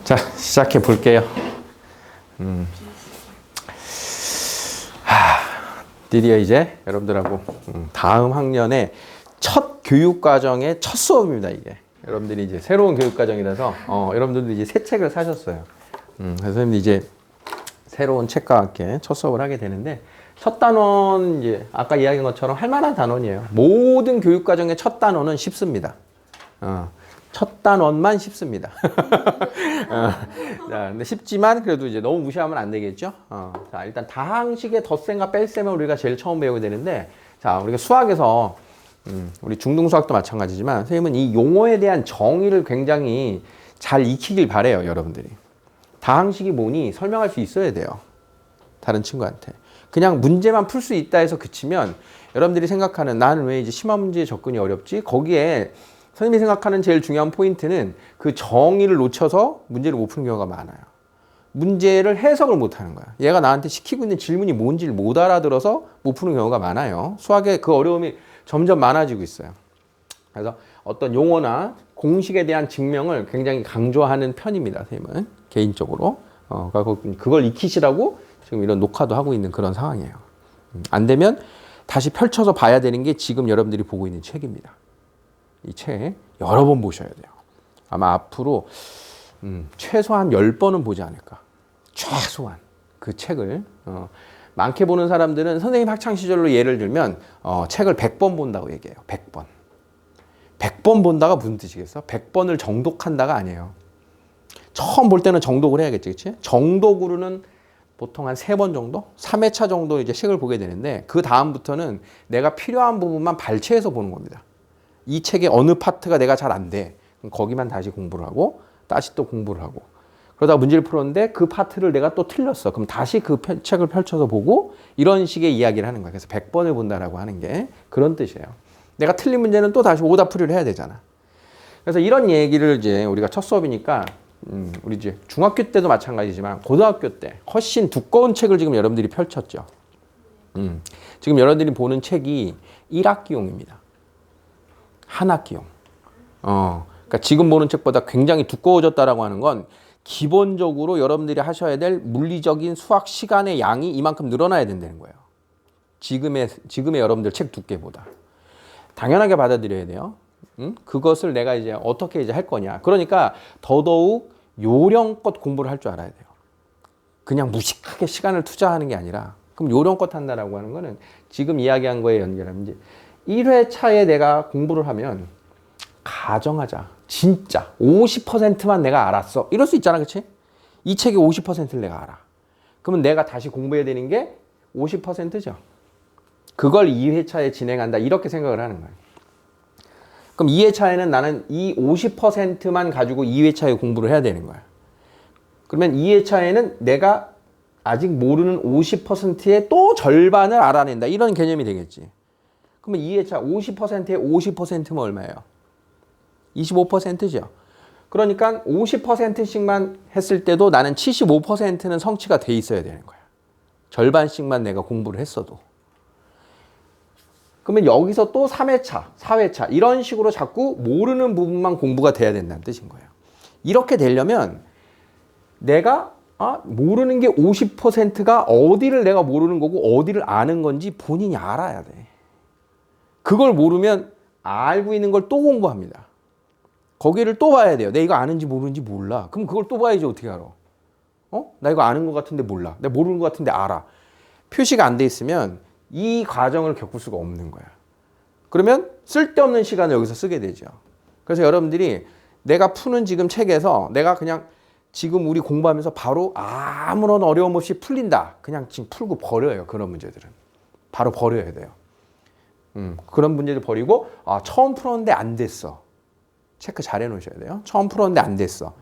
자, 시작해 볼게요. 드디어 이제 여러분들하고 다음 학년에 첫 교육과정의 첫 수업입니다, 이게. 여러분들이 이제 새로운 교육과정이라서, 여러분들도 이제 새 책을 사셨어요. 그래서 선생님도 이제 새로운 책과 함께 첫 수업을 하게 되는데, 첫 단원, 이제 아까 이야기한 것처럼 할 만한 단원이에요. 모든 교육과정의 첫 단원은 쉽습니다. 첫 단원만 쉽습니다. 자, 근데 쉽지만 그래도 이제 너무 무시하면 안 되겠죠. 자, 일단 다항식의 덧셈과 뺄셈을 우리가 제일 처음 배우게 되는데, 자, 우리가 수학에서 우리 중등수학도 마찬가지지만 선생님은 이 용어에 대한 정의를 굉장히 잘 익히길 바래요, 여러분들이. 다항식이 뭐니 설명할 수 있어야 돼요, 다른 친구한테. 그냥 문제만 풀 수 있다 해서 그치면 여러분들이 생각하는 나는 왜 이제 심화 문제에 접근이 어렵지? 거기에 선생님이 생각하는 제일 중요한 포인트는 그 정의를 놓쳐서 문제를 못 푸는 경우가 많아요. 문제를 해석을 못 하는 거야. 얘가 나한테 시키고 있는 질문이 뭔지를 못 알아들어서 못 푸는 경우가 많아요. 수학에 그 어려움이 점점 많아지고 있어요. 그래서 어떤 용어나 공식에 대한 증명을 굉장히 강조하는 편입니다, 선생님은. 개인적으로. 그걸 익히시라고 지금 이런 녹화도 하고 있는 그런 상황이에요. 안 되면 다시 펼쳐서 봐야 되는 게 지금 여러분들이 보고 있는 책입니다. 이 책 여러 번 보셔야 돼요. 아마 앞으로 최소한 10번은 보지 않을까. 최소한 그 책을. 많게 보는 사람들은 선생님 학창시절로 예를 들면 책을 100번 본다고 얘기해요. 100번. 100번 본다가 무슨 뜻이겠어? 100번을 정독한다가 아니에요. 처음 볼 때는 정독을 해야겠지, 그치? 정독으로는 보통 한 3번 정도? 3회차 정도 이제 책을 보게 되는데, 그 다음부터는 내가 필요한 부분만 발췌해서 보는 겁니다. 이 책의 어느 파트가 내가 잘 안 돼. 그럼 거기만 다시 공부를 하고, 다시 또 공부를 하고. 그러다가 문제를 풀었는데 그 파트를 내가 또 틀렸어. 그럼 다시 그 책을 펼쳐서 보고, 이런 식의 이야기를 하는 거야. 그래서 100번을 본다라고 하는 게 그런 뜻이에요. 내가 틀린 문제는 또 다시 오답풀이를 해야 되잖아. 그래서 이런 얘기를 이제 우리가 첫 수업이니까, 우리 이제 중학교 때도 마찬가지지만 고등학교 때 훨씬 두꺼운 책을 지금 여러분들이 펼쳤죠. 지금 여러분들이 보는 책이 1학기용입니다. 한 학기용. 그러니까 지금 보는 책보다 굉장히 두꺼워졌다라고 하는 건 기본적으로 여러분들이 하셔야 될 물리적인 수학 시간의 양이 이만큼 늘어나야 된다는 거예요. 지금의 여러분들 책 두께보다. 당연하게 받아들여야 돼요. 그것을 내가 이제 어떻게 이제 할 거냐. 그러니까 더더욱 요령껏 공부를 할 줄 알아야 돼요. 그냥 무식하게 시간을 투자하는 게 아니라, 그럼 요령껏 한다라고 하는 거는 지금 이야기한 거에 연결하면 이제 1회차에 내가 공부를 하면, 가정하자. 진짜 50%만 내가 알았어. 이럴 수 있잖아, 그치? 이 책의 50%를 내가 알아. 그러면 내가 다시 공부해야 되는 게 50%죠. 그걸 2회차에 진행한다. 이렇게 생각을 하는 거예요. 그럼 2회차에는 나는 이 50%만 가지고 2회차에 공부를 해야 되는 거야. 그러면 2회차에는 내가 아직 모르는 50%의 또 절반을 알아낸다. 이런 개념이 되겠지. 그러면 2회차 50%의 50%면 얼마예요? 25%죠. 그러니까 50%씩만 했을 때도 나는 75%는 성취가 돼 있어야 되는 거야. 절반씩만 내가 공부를 했어도. 그러면 여기서 또 3회차, 4회차 이런 식으로 자꾸 모르는 부분만 공부가 돼야 된다는 뜻인 거예요. 이렇게 되려면 내가 모르는 게 50%가 어디를 내가 모르는 거고 어디를 아는 건지 본인이 알아야 돼. 그걸 모르면 알고 있는 걸 또 공부합니다. 거기를 또 봐야 돼요. 내가 이거 아는지 모르는지 몰라. 그럼 그걸 또 봐야지 어떻게 알아? 나 이거 아는 것 같은데 몰라. 내가 모르는 것 같은데 알아. 표시가 안 돼 있으면 이 과정을 겪을 수가 없는 거야. 그러면 쓸데없는 시간을 여기서 쓰게 되죠. 그래서 여러분들이 내가 푸는 지금 책에서 내가 그냥 지금 우리 공부하면서 바로 아무런 어려움 없이 풀린다. 그냥 지금 풀고 버려요. 그런 문제들은. 바로 버려야 돼요. 그런 문제들 버리고 처음 풀었는데 안 됐어. 체크 잘 해놓으셔야 돼요. 처음 풀었는데 안 됐어.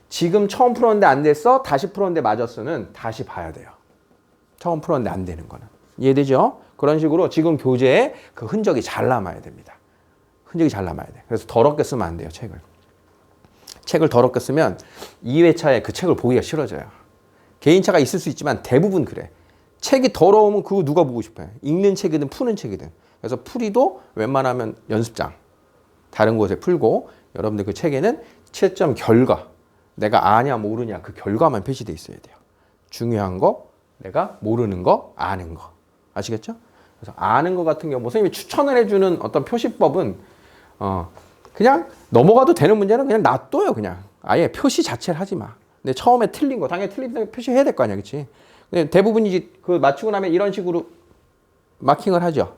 지금 처음 풀었는데 안 됐어. 다시 풀었는데 맞았어는 다시 봐야 돼요. 처음 풀었는데 안 되는 거는. 이해되죠? 그런 식으로 지금 교재에 그 흔적이 잘 남아야 됩니다. 흔적이 잘 남아야 돼. 그래서 더럽게 쓰면 안 돼요, 책을. 책을 더럽게 쓰면 2회차에 그 책을 보기가 싫어져요. 개인차가 있을 수 있지만 대부분 그래. 책이 더러우면 그거 누가 보고 싶어요? 읽는 책이든 푸는 책이든. 그래서 풀이도 웬만하면 연습장, 다른 곳에 풀고, 여러분들 그 책에는 채점 결과, 내가 아냐 모르냐 그 결과만 표시돼 있어야 돼요. 중요한 거, 내가 모르는 거, 아는 거. 아시겠죠? 그래서 아는 거 같은 경우 선생님이 추천을 해주는 어떤 표시법은 그냥 넘어가도 되는 문제는 그냥 놔둬요. 그냥 아예 표시 자체를 하지 마. 근데 처음에 틀린 거 당연히 틀린 거 표시해야 될 거 아니야, 그렇지? 근데 대부분이 그 맞추고 나면 이런 식으로 마킹을 하죠.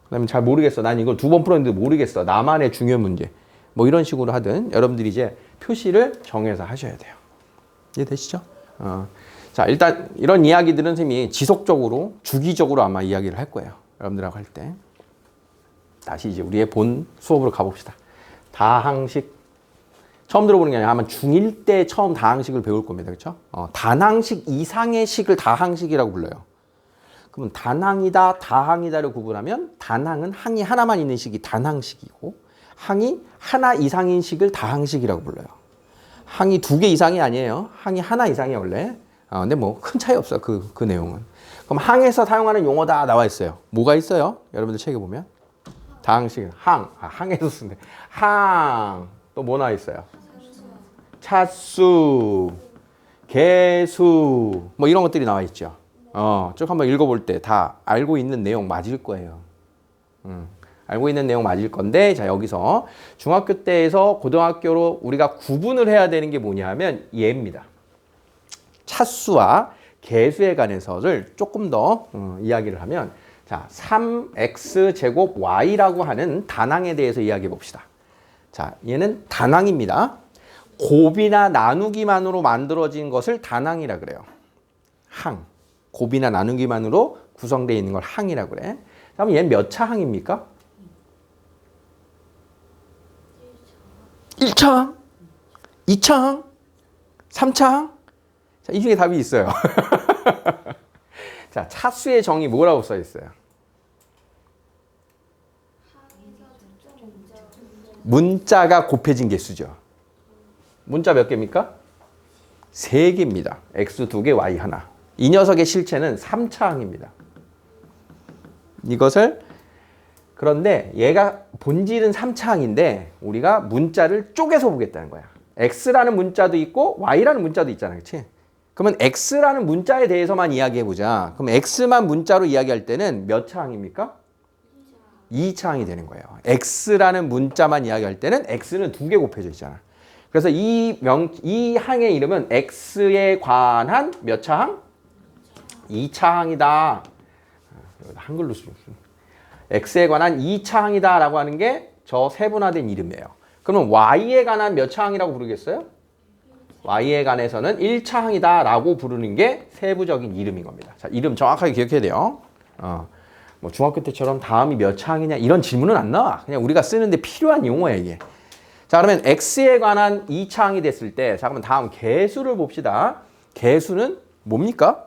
그다음에 잘 모르겠어. 난 이걸 2번 풀었는데 모르겠어. 나만의 중요 문제. 뭐 이런 식으로 하든 여러분들이 이제 표시를 정해서 하셔야 돼요. 이해되시죠? 자, 일단 이런 이야기들은 선생님이 지속적으로, 주기적으로 아마 이야기를 할 거예요. 여러분들하고 할 때. 다시 이제 우리의 본 수업으로 가봅시다. 다항식. 처음 들어보는 게 아니라 아마 중1 때 처음 다항식을 배울 겁니다. 그렇죠? 단항식 이상의 식을 다항식이라고 불러요. 그러면 단항이다, 다항이다를 구분하면 단항은 항이 하나만 있는 식이 단항식이고 항이 하나 이상인 식을 다항식이라고 불러요. 항이 2개 이상이 아니에요. 항이 하나 이상이 원래. 근데 뭐 큰 차이 없어요. 그 내용은. 그럼 항에서 사용하는 용어다 나와 있어요. 뭐가 있어요? 여러분들 책에 보면. 다항식, 항에서 쓰는데. 항, 또 뭐 나와 있어요? 차수, 개수, 뭐 이런 것들이 나와 있죠. 쭉 한번 읽어볼 때 다 알고 있는 내용 맞을 거예요. 알고 있는 내용 맞을 건데, 자, 여기서 중학교 때에서 고등학교로 우리가 구분을 해야 되는 게 뭐냐 하면 얘입니다. 차수와 개수에 관해서를 조금 더 이야기를 하면, 자, 3x 제곱 y라고 하는 단항에 대해서 이야기해 봅시다. 자, 얘는 단항입니다. 곱이나 나누기만으로 만들어진 것을 단항이라 그래요. 항. 곱이나 나누기만으로 구성되어 있는 걸 항이라 그래. 그럼 얘는 몇 차 항입니까? 1차 항, 2차 항, 3차 항. 자, 이 중에 답이 있어요. 자, 차수의 정의 뭐라고 써 있어요? 문자가 곱해진 개수죠. 문자 몇 개입니까? 3개입니다. x 2개, y 하나. 이 녀석의 실체는 3차 항입니다. 이것을 그런데 얘가 본질은 3차 항인데 우리가 문자를 쪼개서 보겠다는 거야. x라는 문자도 있고 y라는 문자도 있잖아. 그렇지? 그러면 x라는 문자에 대해서만 이야기해 보자. 그럼 x만 문자로 이야기할 때는 몇 차 항입니까? 2차 항이 되는 거예요. x라는 문자만 이야기할 때는 x는 2개 곱해져 있잖아. 그래서 이 항의 이름은 x에 관한 몇 차 항? 2차 항이다. 한글로 쓰죠. x에 관한 2차 항이다 라고 하는 게 저 세분화된 이름이에요. 그러면 y에 관한 몇 차 항이라고 부르겠어요? y에 관해서는 1차 항이다 라고 부르는 게 세부적인 이름인 겁니다. 자, 이름 정확하게 기억해야 돼요. 뭐 중학교 때처럼 다음이 몇 차 항이냐 이런 질문은 안 나와. 그냥 우리가 쓰는데 필요한 용어야 이게. 자, 그러면 x에 관한 2차 항이 됐을 때, 자, 그러면 다음 개수를 봅시다. 개수는 뭡니까?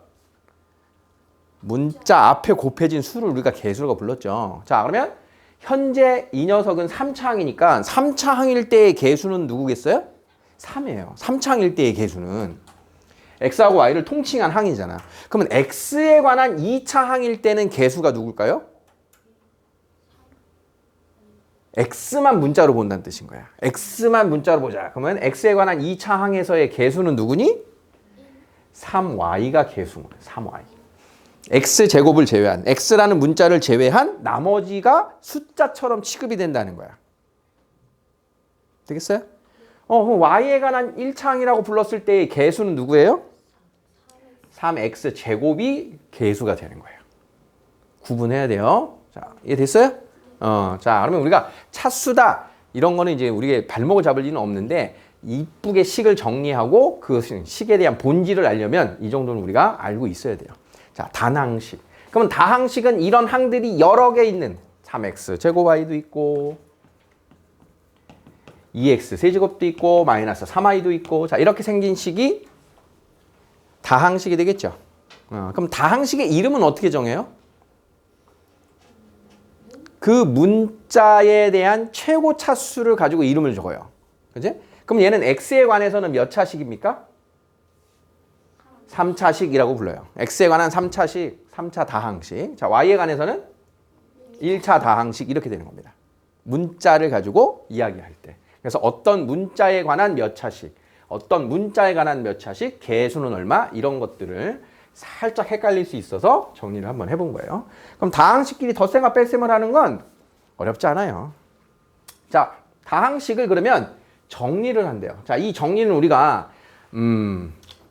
문자 앞에 곱해진 수를 우리가 개수라고 불렀죠. 자, 그러면 현재 이 녀석은 3차 항이니까 3차 항일 때의 개수는 누구겠어요? 3이에요. 3차 항일 때의 개수는. x하고 y를 통칭한 항이잖아. 그러면 x에 관한 2차 항일 때는 개수가 누굴까요? x만 문자로 본다는 뜻인 거야. x만 문자로 보자. 그러면 x에 관한 2차 항에서의 개수는 누구니? 3y가 개수인 거야. 3y. x제곱을 제외한, x라는 문자를 제외한 나머지가 숫자처럼 취급이 된다는 거야. 되겠어요? 그럼 y에 관한 1차 항이라고 불렀을 때의 개수는 누구예요? 3x 제곱이 개수가 되는 거예요. 구분해야 돼요. 자, 이해됐어요? 자, 그러면 우리가 차수다 이런 거는 이제 우리가 발목을 잡을 일은 없는데 이쁘게 식을 정리하고 그 식에 대한 본질을 알려면 이 정도는 우리가 알고 있어야 돼요. 자, 단항식. 그러면 다항식은 이런 항들이 여러 개 있는 3x 제곱 y도 있고 2x 세제곱도 있고 마이너스 3y도 있고, 자, 이렇게 생긴 식이 다항식이 되겠죠. 그럼 다항식의 이름은 어떻게 정해요? 그 문자에 대한 최고 차수를 가지고 이름을 적어요. 그지? 그럼 얘는 x에 관해서는 몇 차식입니까? 3차식이라고 불러요. x에 관한 3차식, 3차 다항식. 자, y에 관해서는 1차 다항식 이렇게 되는 겁니다. 문자를 가지고 이야기할 때. 그래서 어떤 문자에 관한 몇 차식, 어떤 문자에 관한 몇 차식, 개수는 얼마 이런 것들을 살짝 헷갈릴 수 있어서 정리를 한번 해본 거예요. 그럼 다항식끼리 덧셈과 뺄셈을 하는 건 어렵지 않아요. 자, 다항식을 그러면 정리를 한대요. 자, 이 정리는 우리가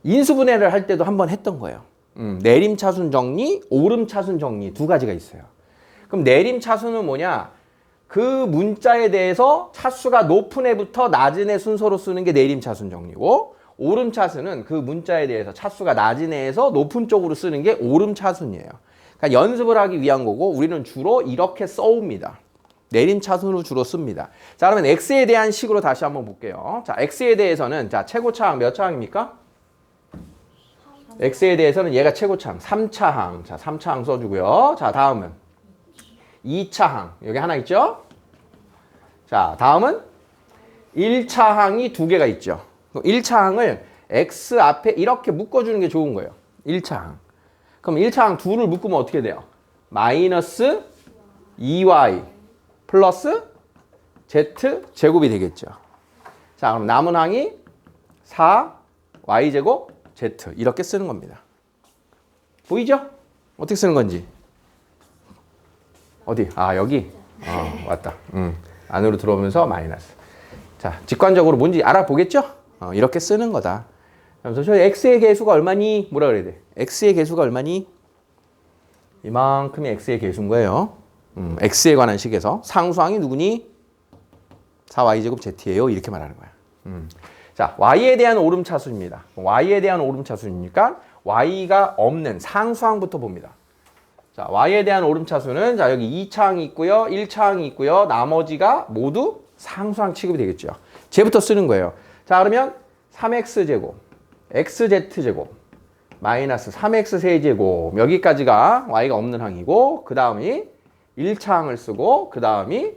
인수분해를 할 때도 한번 했던 거예요. 내림차순 정리, 오름차순 정리 두 가지가 있어요. 그럼 내림차순은 뭐냐? 그 문자에 대해서 차수가 높은 애부터 낮은 애 순서로 쓰는 게 내림차순 정리고, 오름차순은 그 문자에 대해서 차수가 낮은 애에서 높은 쪽으로 쓰는 게 오름차순이에요. 그러니까 연습을 하기 위한 거고, 우리는 주로 이렇게 써옵니다. 내림차순으로 주로 씁니다. 자, 그러면 x에 대한 식으로 다시 한번 볼게요. 자, x에 대해서는 자, 최고차항 몇 차항입니까? x에 대해서는 얘가 최고차항 3차항. 자, 3차항 써주고요. 자, 다음은 2차항. 여기 하나 있죠? 자, 다음은 1차항이 두 개가 있죠. 1차항을 x 앞에 이렇게 묶어주는 게 좋은 거예요. 1차항. 그럼 1차항 둘을 묶으면 어떻게 돼요? 마이너스 2y 플러스 z 제곱이 되겠죠. 자, 그럼 남은 항이 4y 제곱 z 이렇게 쓰는 겁니다. 보이죠? 어떻게 쓰는 건지. 어디? 아, 여기. 왔다. 안으로 들어오면서 마이너스. 자, 직관적으로 뭔지 알아보겠죠? 이렇게 쓰는 거다. 그래서 저 x의 개수가 얼마니? 뭐라 그래야 돼? x의 개수가 얼마니? 이만큼이 x의 개수인 거예요. x에 관한 식에서 상수항이 누구니? 4y제곱 z예요. 이렇게 말하는 거야. 자, y에 대한 오름차수입니다. y에 대한 오름차수니까 y가 없는 상수항부터 봅니다. 자, y에 대한 오름차수는 자, 여기 2차항이 있고요. 1차항이 있고요. 나머지가 모두 상수항 취급이 되겠죠. 쟤부터 쓰는 거예요. 자, 그러면 3x제곱, xz제곱, 마이너스 3x 세제곱 여기까지가 y가 없는 항이고, 그 다음이 1차항을 쓰고 그 다음이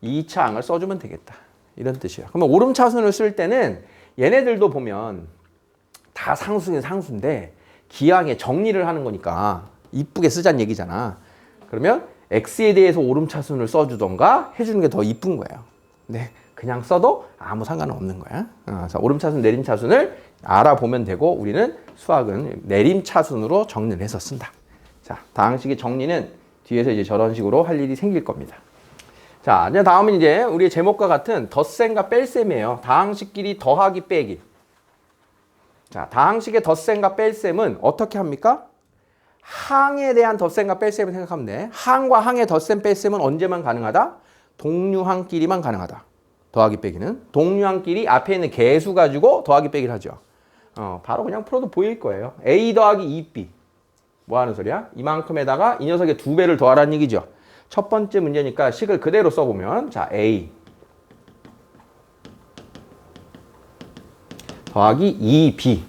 2차항을 써주면 되겠다. 이런 뜻이에요. 그러면 오름차순을 쓸 때는 얘네들도 보면 다 상수긴 상수인데 기항에 정리를 하는 거니까 이쁘게 쓰자는 얘기잖아. 그러면 x에 대해서 오름차순을 써주던가 해주는 게 더 이쁜 거예요. 근데 그냥 써도 아무 상관은 없는 거야. 그래서 오름차순, 내림차순을 알아보면 되고, 우리는 수학은 내림차순으로 정리를 해서 쓴다. 자, 다항식의 정리는 뒤에서 이제 저런 식으로 할 일이 생길 겁니다. 자, 이제 다음은 이제 우리의 제목과 같은 덧셈과 뺄셈이에요. 다항식끼리 더하기 빼기. 자, 다항식의 덧셈과 뺄셈은 어떻게 합니까? 항에 대한 덧셈과 뺄셈을 생각하면 돼. 항과 항의 덧셈 뺄셈은 언제만 가능하다? 동류항끼리만 가능하다. 더하기 빼기는 동류항끼리 앞에 있는 개수 가지고 더하기 빼기를 하죠. 바로 그냥 풀어도 보일 거예요. a 더하기 2b. 뭐 하는 소리야? 이만큼에다가 이 녀석의 2배를 더하라는 얘기죠. 첫 번째 문제니까 식을 그대로 써보면, 자, a 더하기 2b.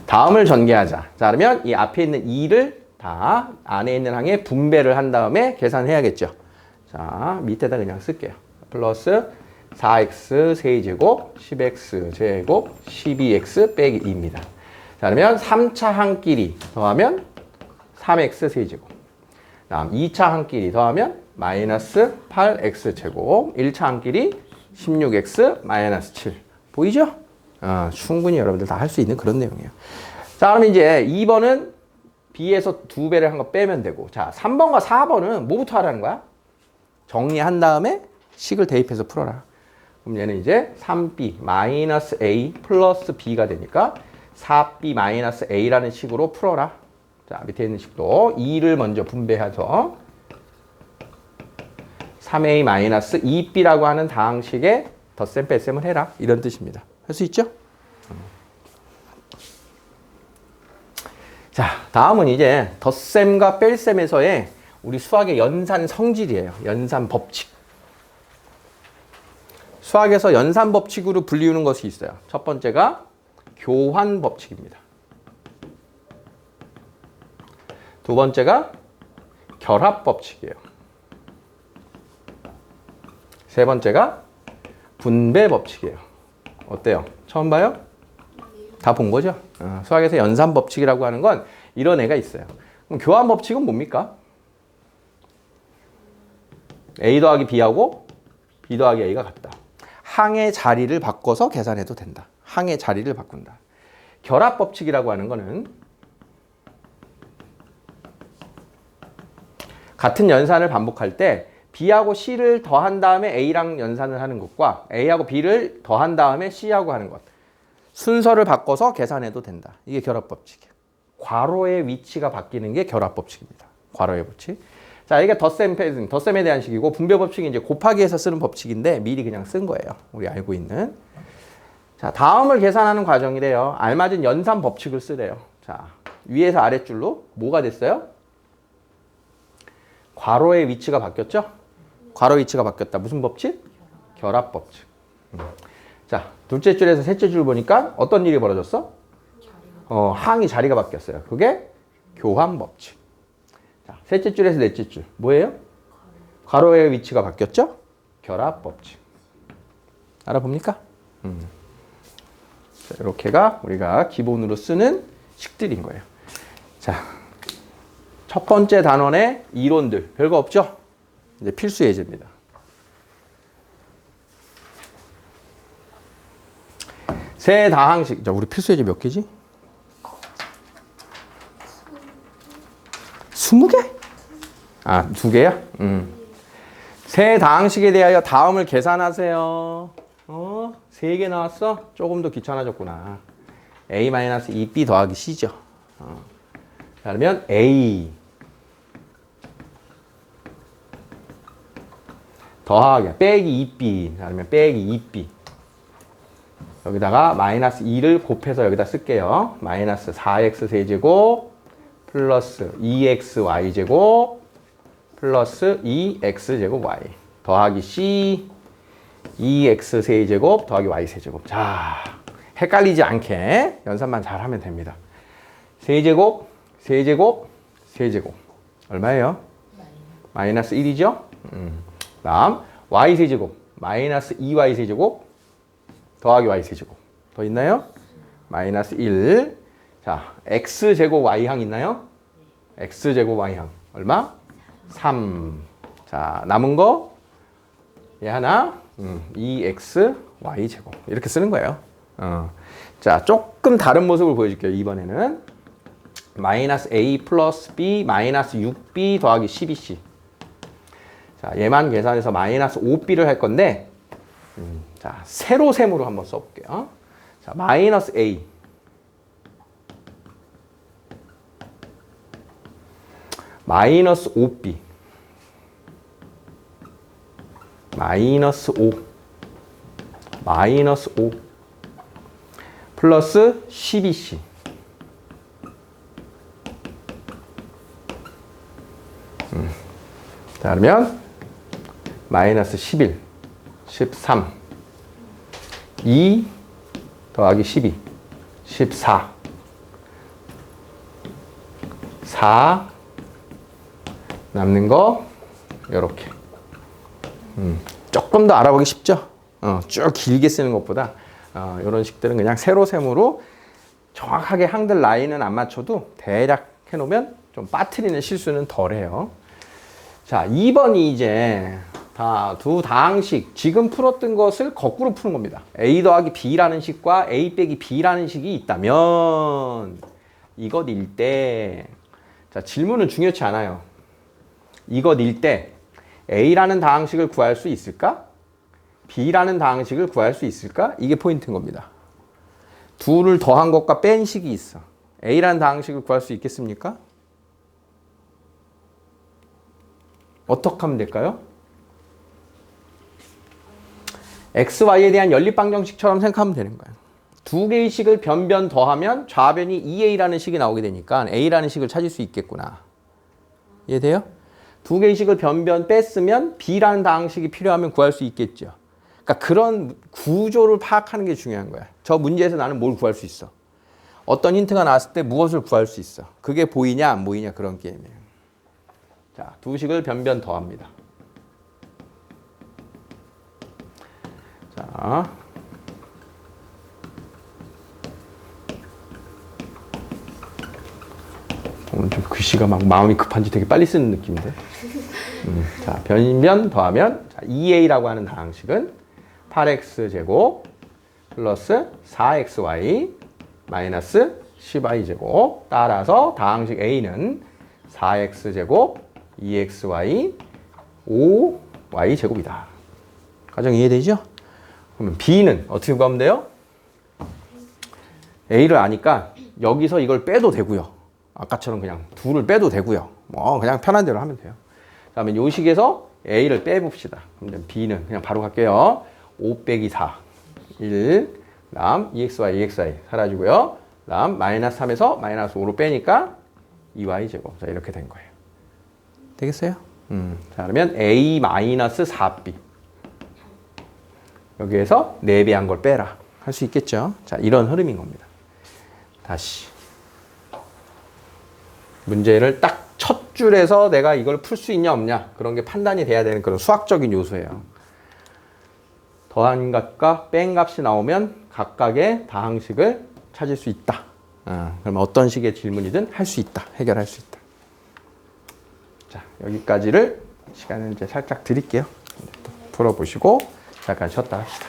다음을 전개하자. 자, 그러면 이 앞에 있는 2를 다 안에 있는 항에 분배를 한 다음에 계산해야겠죠. 자, 밑에다 그냥 쓸게요. 플러스 4x 세제곱 10x 제곱 12x 빼기 2입니다. 자, 그러면 3차 항끼리 더하면 3x 세제곱. 다음 2차 항끼리 더하면 마이너스 8x 제곱. 1차 항끼리 16x 마이너스 7. 보이죠? 충분히 여러분들 다 할 수 있는 그런 내용이에요. 자, 그럼 이제 2번은 B에서 2배를 한 거 빼면 되고, 자, 3번과 4번은 뭐부터 하라는 거야? 정리한 다음에 식을 대입해서 풀어라. 그럼 얘는 이제 3B 마이너스 A 플러스 B가 되니까 4B 마이너스 A라는 식으로 풀어라. 자, 밑에 있는 식도 2를 먼저 분배해서 3A 마이너스 2B라고 하는 다항식의 덧셈 뺄셈을 해라. 이런 뜻입니다. 할 수 있죠? 자, 다음은 이제 덧셈과 뺄셈에서의 우리 수학의 연산 성질이에요. 연산 법칙. 수학에서 연산 법칙으로 불리우는 것이 있어요. 첫 번째가 교환 법칙입니다. 두 번째가 결합 법칙이에요. 세 번째가 분배 법칙이에요. 어때요? 처음 봐요? 다 본 거죠? 수학에서 연산 법칙이라고 하는 건 이런 애가 있어요. 그럼 교환 법칙은 뭡니까? A 더하기 B하고 B 더하기 A가 같다. 항의 자리를 바꿔서 계산해도 된다. 항의 자리를 바꾼다. 결합 법칙이라고 하는 거는 같은 연산을 반복할 때 B하고 C를 더한 다음에 A랑 연산을 하는 것과 A하고 B를 더한 다음에 C하고 하는 것. 순서를 바꿔서 계산해도 된다. 이게 결합 법칙이에요. 괄호의 위치가 바뀌는 게 결합 법칙입니다. 괄호의 법칙. 자, 이게 덧셈에 대한 식이고 분배 법칙이 이제 곱하기해서 쓰는 법칙인데 미리 그냥 쓴 거예요. 우리 알고 있는. 자, 다음을 계산하는 과정이래요. 알맞은 연산 법칙을 쓰래요. 자, 위에서 아랫줄로 뭐가 됐어요? 괄호의 위치가 바뀌었죠? 괄호 위치가 바뀌었다. 무슨 법칙? 결합 법칙. 자, 둘째 줄에서 셋째 줄 보니까 어떤 일이 벌어졌어? 항이 자리가 바뀌었어요. 그게 교환 법칙. 자, 셋째 줄에서 넷째 줄 뭐예요? 괄호의 위치가 바뀌었죠? 결합 법칙. 알아봅니까? 자, 이렇게가 우리가 기본으로 쓰는 식들인 거예요. 자, 첫 번째 단원의 이론들 별거 없죠? 이제 필수 예제입니다. 세 다항식. 자, 우리 필수 예제 몇 개지? 20개? 아, 2개야? 세 다항식에 대하여 다음을 계산하세요. 3개 나왔어? 조금 더 귀찮아졌구나. A-2B 더하기 C죠. 자, 그러면 A 더하기 빼기 2B. 자, 그러면 빼기 2B. 여기다가 마이너스 2를 곱해서 여기다 쓸게요. 마이너스 4x 세제곱 플러스 2xy 제곱 플러스 2x제곱 y 더하기 c 2x 세제곱 더하기 y 세제곱. 자, 헷갈리지 않게 연산만 잘 하면 됩니다. 세제곱 세제곱 세제곱 얼마예요? 마이너스 1이죠? 다음 y 세제곱 마이너스 2y 세제곱 더하기 y 세제곱. 더 있나요? 마이너스 1. 자, x제곱 y항 있나요? x제곱 y항 얼마? 3. 자, 남은 거 얘 하나 2x y제곱 이렇게 쓰는 거예요. 자, 조금 다른 모습을 보여줄게요. 이번에는 마이너스 a 플러스 b 마이너스 6b 더하기 12c. 자, 얘만 계산해서 마이너스 5b를 할 건데 자, 세로셈으로 한번 써볼게요. 자, 마이너스 a 마이너스 5b 마이너스 5 마이너스 5 플러스 12c. 자, 그러면 마이너스 11 13 2 더하기 12 14 4 남는 거 요렇게. 조금 더 알아보기 쉽죠? 쭉 길게 쓰는 것보다 이런 식들은 그냥 세로셈으로 정확하게 항들 라인은 안 맞춰도 대략 해놓으면 좀 빠뜨리는 실수는 덜해요. 자, 2번이 이제 두 다항식 지금 풀었던 것을 거꾸로 푸는 겁니다. A 더하기 B라는 식과 A 빼기 B라는 식이 있다면 이것일 때, 자, 질문은 중요치 않아요. 이것일 때 A라는 다항식을 구할 수 있을까? B라는 다항식을 구할 수 있을까? 이게 포인트인 겁니다. 둘을 더한 것과 뺀 식이 있어. A라는 다항식을 구할 수 있겠습니까? 어떻게 하면 될까요? XY에 대한 연립방정식처럼 생각하면 되는 거예요. 두 개의 식을 변변 더하면 좌변이 2A라는 식이 나오게 되니까 A라는 식을 찾을 수 있겠구나. 이해돼요? 두 개의 식을 변변 뺐으면 B라는 다항식이 필요하면 구할 수 있겠죠. 그러니까 그런 구조를 파악하는 게 중요한 거야. 저 문제에서 나는 뭘 구할 수 있어? 어떤 힌트가 나왔을 때 무엇을 구할 수 있어? 그게 보이냐 안 보이냐 그런 게임이에요. 자, 두 식을 변변 더합니다. 자, 오늘 좀 글씨가 막 마음이 급한지 되게 빨리 쓰는 느낌인데. 자, 변변 더하면 자, 자, 2a라고 하는 다항식은 8x제곱 플러스 4xy 마이너스 10y제곱. 따라서 다항식 a는 4x제곱 2xy 5y제곱이다. 과정 이해되죠? 그러면 b는 어떻게 구하면 돼요? a를 아니까 여기서 이걸 빼도 되고요. 아까처럼 그냥 2를 빼도 되고요. 뭐 그냥 편한 대로 하면 돼요. 그 다음에 요 식에서 a를 빼봅시다. 그럼 b는 그냥 바로 갈게요. 5 빼기 4 1 다음 2xy 사라지고요. 다음 마이너스 3에서 마이너스 5로 빼니까 2y제곱. 자, 이렇게 된 거예요. 되겠어요? 자, 그러면 a 마이너스 4b 여기에서 4배 한 걸 빼라. 할 수 있겠죠? 자, 이런 흐름인 겁니다. 다시 문제를 딱 첫 줄에서 내가 이걸 풀 수 있냐 없냐 그런 게 판단이 돼야 되는 그런 수학적인 요소예요. 더한 값과 뺀 값이 나오면 각각의 다항식을 찾을 수 있다. 그러면 어떤 식의 질문이든 할 수 있다. 해결할 수 있다. 자, 여기까지를 시간을 이제 살짝 드릴게요. 또 풀어보시고 잠깐 쉬었다 합시다.